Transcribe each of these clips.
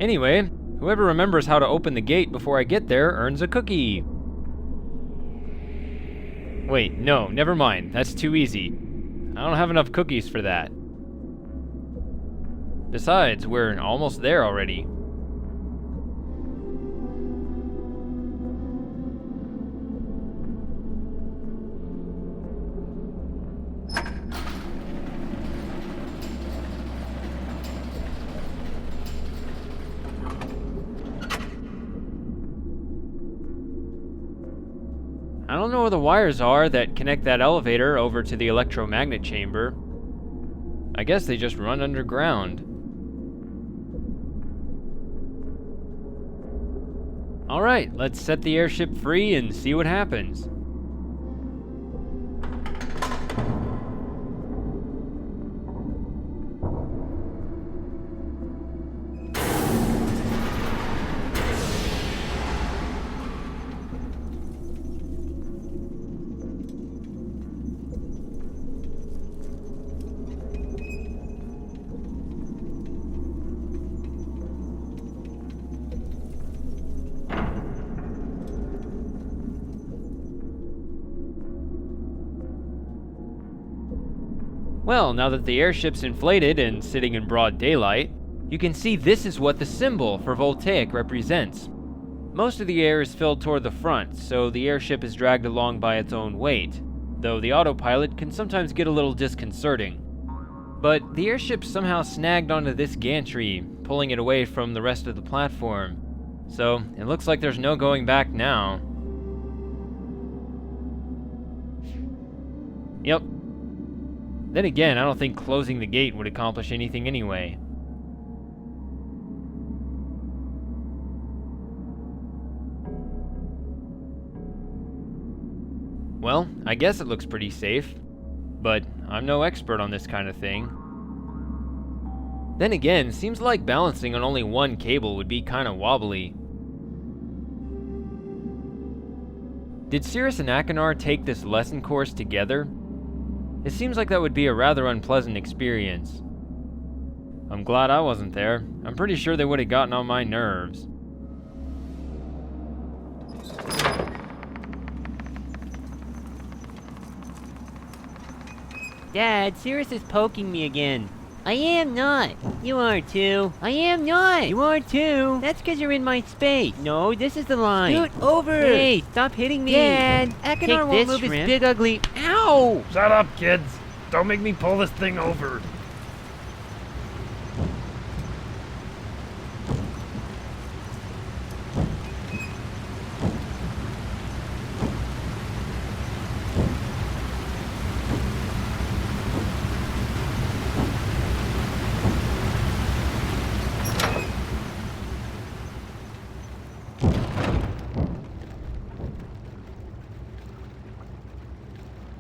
Anyway, whoever remembers how to open the gate before I get there earns a cookie. Wait, no, never mind. That's too easy. I don't have enough cookies for that. Besides, we're almost there already. I don't know where the wires are that connect that elevator over to the electromagnet chamber. I guess they just run underground. Alright, let's set the airship free and see what happens. Well, now that the airship's inflated and sitting in broad daylight, you can see this is what the symbol for Voltaic represents. Most of the air is filled toward the front, so the airship is dragged along by its own weight, though the autopilot can sometimes get a little disconcerting. But the airship somehow snagged onto this gantry, pulling it away from the rest of the platform. So, it looks like there's no going back now. Yep. Then again, I don't think closing the gate would accomplish anything anyway. Well, I guess it looks pretty safe, but I'm no expert on this kind of thing. Then again, seems like balancing on only one cable would be kinda wobbly. Did Cirrus and Achenar take this lesson course together? It seems like that would be a rather unpleasant experience. I'm glad I wasn't there. I'm pretty sure they would have gotten on my nerves. Dad, Cirrus is poking me again. I am not. You are too. I am not. You are too. That's because you're in my space. No, this is the line. Scoot over. Hey, stop hitting me. Dad, Achenar won't move his big ugly... Ow! Shut up, kids. Don't make me pull this thing over.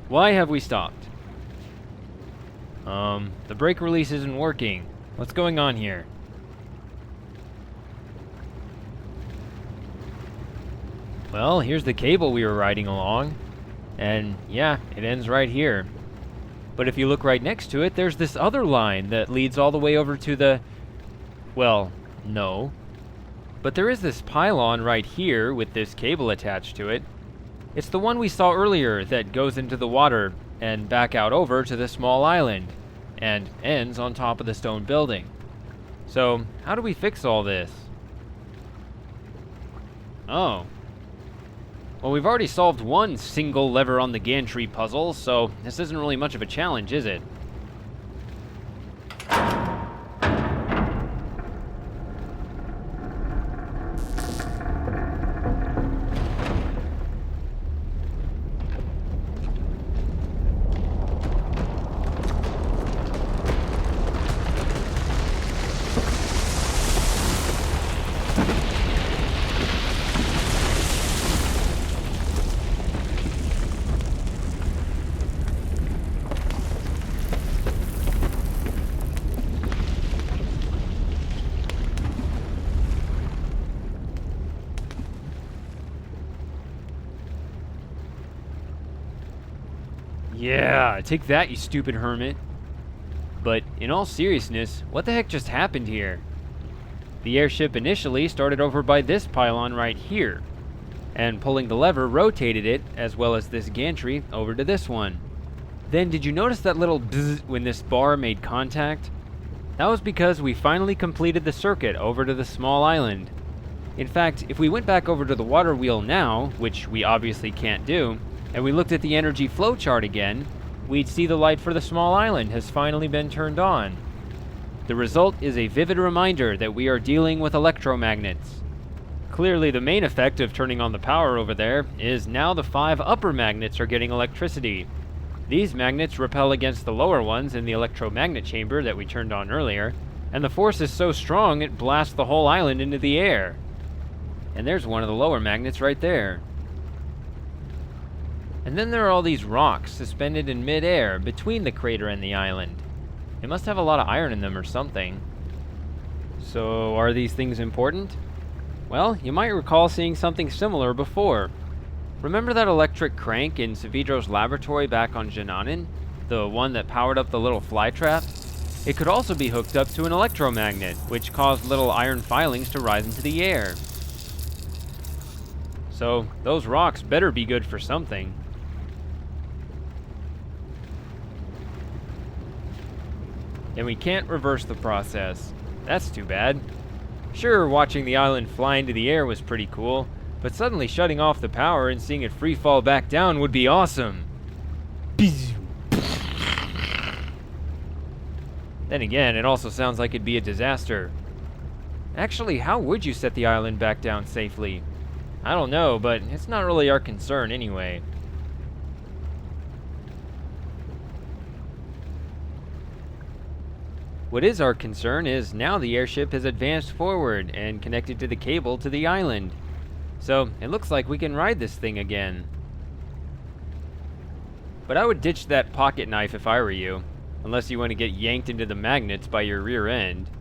Why have we stopped? The brake release isn't working. What's going on here? Well, here's the cable we were riding along. And yeah, it ends right here. But if you look right next to it, there's this other line that leads all the way over to the... Well, no. But there is this pylon right here with this cable attached to it. It's the one we saw earlier that goes into the water and back out over to the small island and ends on top of the stone building. So, how do we fix all this? Oh. Well, we've already solved one single lever on the gantry puzzle, so this isn't really much of a challenge, is it? Yeah, take that, you stupid hermit. But in all seriousness, what the heck just happened here? The airship initially started over by this pylon right here, and pulling the lever rotated it, as well as this gantry, over to this one. Then did you notice that little bzzz when this bar made contact? That was because we finally completed the circuit over to the small island. In fact, if we went back over to the water wheel now, which we obviously can't do, and we looked at the energy flow chart again, we'd see the light for the small island has finally been turned on. The result is a vivid reminder that we are dealing with electromagnets. Clearly the main effect of turning on the power over there is now the 5 upper magnets are getting electricity. These magnets repel against the lower ones in the electromagnet chamber that we turned on earlier, and the force is so strong it blasts the whole island into the air. And there's one of the lower magnets right there. And then there are all these rocks suspended in mid-air between the crater and the island. They must have a lot of iron in them or something. So, are these things important? Well, you might recall seeing something similar before. Remember that electric crank in Savidro's laboratory back on Jananin? The one that powered up the little flytrap? It could also be hooked up to an electromagnet, which caused little iron filings to rise into the air. So, those rocks better be good for something. And we can't reverse the process. That's too bad. Sure, watching the island fly into the air was pretty cool, but suddenly shutting off the power and seeing it free fall back down would be awesome. Then again, it also sounds like it'd be a disaster. Actually, how would you set the island back down safely? I don't know, but it's not really our concern anyway. What is our concern is now the airship has advanced forward and connected to the cable to the island. So, it looks like we can ride this thing again. But I would ditch that pocket knife if I were you, unless you want to get yanked into the magnets by your rear end.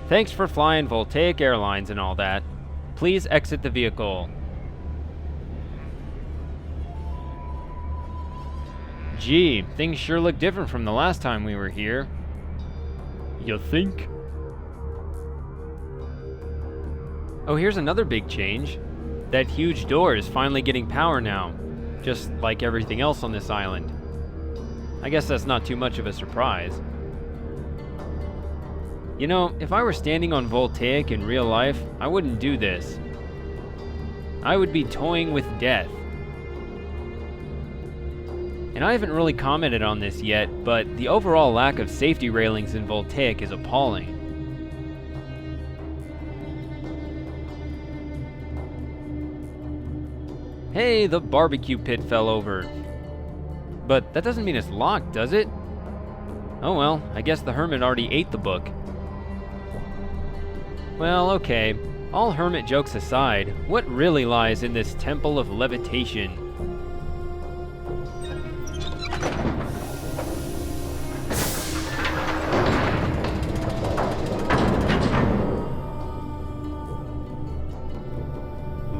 Thanks for flying Voltaic Airlines and all that. Please exit the vehicle. Gee, things sure look different from the last time we were here. You think? Oh, here's another big change. That huge door is finally getting power now, just like everything else on this island. I guess that's not too much of a surprise. You know, if I were standing on Voltaic in real life, I wouldn't do this. I would be toying with death. And I haven't really commented on this yet, but the overall lack of safety railings in Voltaic is appalling. Hey, the barbecue pit fell over. But that doesn't mean it's locked, does it? Oh well, I guess the hermit already ate the book. Well, okay. All hermit jokes aside, what really lies in this temple of levitation?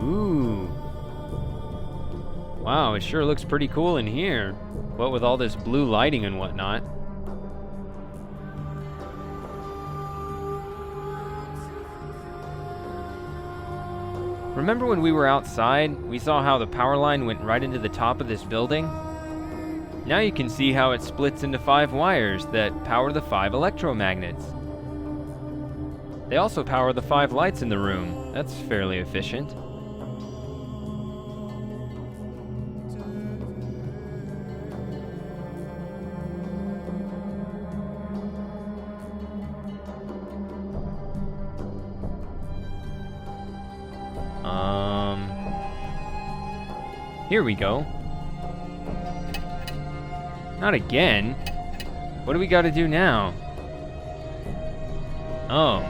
Ooh. Wow, it sure looks pretty cool in here. What with all this blue lighting and whatnot. Remember when we were outside, we saw how the power line went right into the top of this building? Now you can see how it splits into 5 wires that power the 5 electromagnets. They also power the 5 lights in the room. That's fairly efficient. Here we go. Not again. What do we gotta do now? Oh.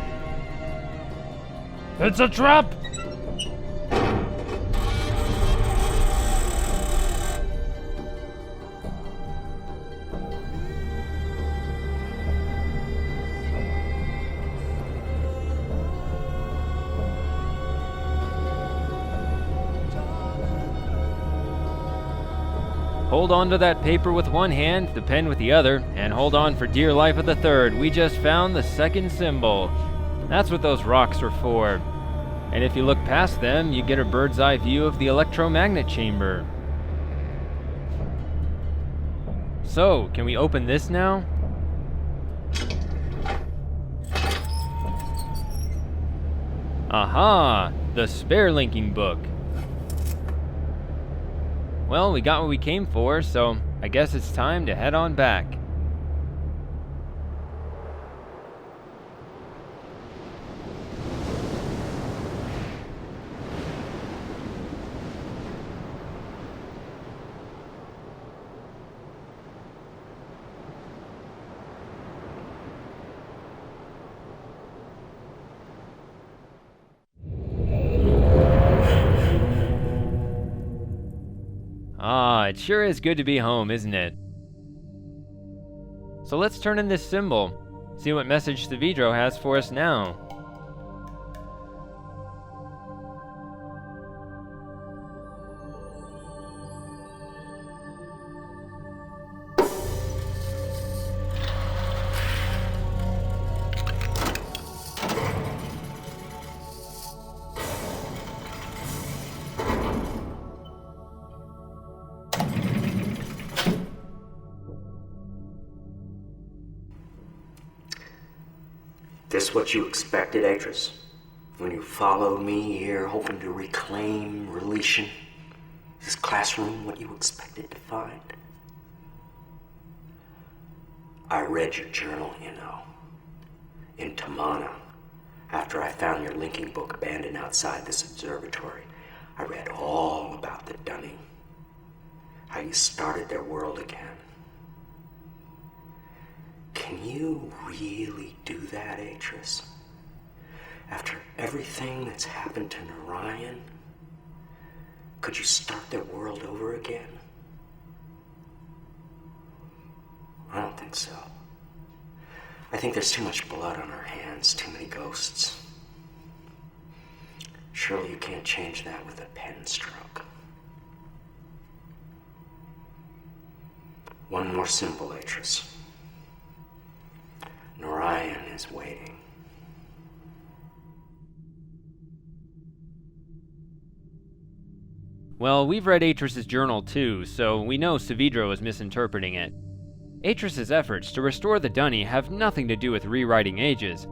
It's a trap! Hold on to that paper with one hand, the pen with the other, and hold on for dear life with the third. We just found the second symbol. That's what those rocks are for. And if you look past them, you get a bird's eye view of the electromagnet chamber. So, can we open this now? Aha! The spare linking book. Well, we got what we came for, so I guess it's time to head on back. Ah, it sure is good to be home, isn't it? So let's turn in this symbol, see what message Savidro has for us now. This what you expected, Atris? When you followed me here hoping to reclaim relation? Is this classroom what you expected to find? I read your journal, you know. In Tamana. After I found your linking book abandoned outside this observatory, I read all about the Dunning. How you started their world again. Can you really do that, Atris? After everything that's happened to Narayan, could you start their world over again? I don't think so. I think there's too much blood on our hands, too many ghosts. Surely you can't change that with a pen stroke. One more symbol, Atris. Narayan is waiting. Well, we've read Atris' journal too, so we know Savidro is misinterpreting it. Atris' efforts to restore the Dunny have nothing to do with rewriting ages.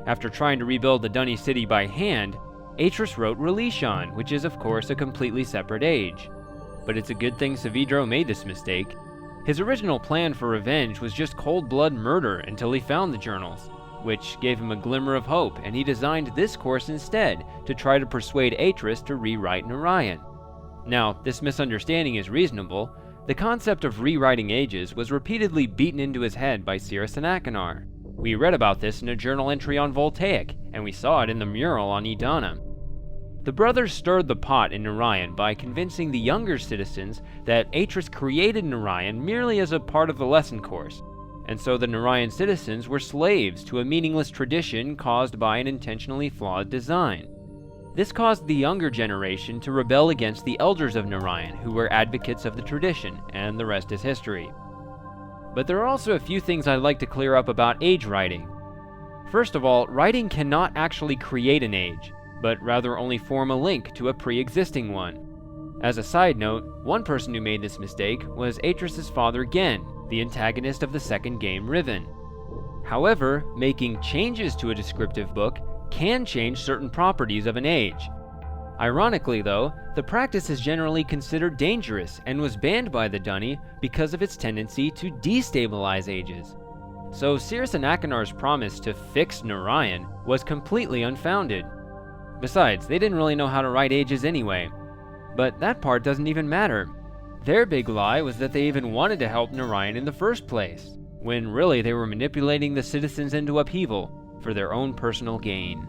After trying to rebuild the Dunny city by hand, Atris wrote Relishon, which is of course a completely separate age. But it's a good thing Savidro made this mistake. His original plan for revenge was just cold-blood murder until he found the journals, which gave him a glimmer of hope, and he designed this course instead to try to persuade Atris to rewrite Narayan. Now, this misunderstanding is reasonable. The concept of rewriting ages was repeatedly beaten into his head by Cirrus and Akanar. We read about this in a journal entry on Voltaic, and we saw it in the mural on Idana. The brothers stirred the pot in Narayan by convincing the younger citizens that Atris created Narayan merely as a part of the lesson course, and so the Narayan citizens were slaves to a meaningless tradition caused by an intentionally flawed design. This caused the younger generation to rebel against the elders of Narayan, who were advocates of the tradition, and the rest is history. But there are also a few things I'd like to clear up about age writing. First of all, writing cannot actually create an age, but rather only form a link to a pre-existing one. As a side note, one person who made this mistake was Atris' father Gen, the antagonist of the second game Riven. However, making changes to a descriptive book can change certain properties of an age. Ironically though, the practice is generally considered dangerous and was banned by the Dunny because of its tendency to destabilize ages. So Cirrus and Akanar's promise to fix Narayan was completely unfounded. Besides, they didn't really know how to write ages anyway. But that part doesn't even matter. Their big lie was that they even wanted to help Narayan in the first place, when really they were manipulating the citizens into upheaval for their own personal gain.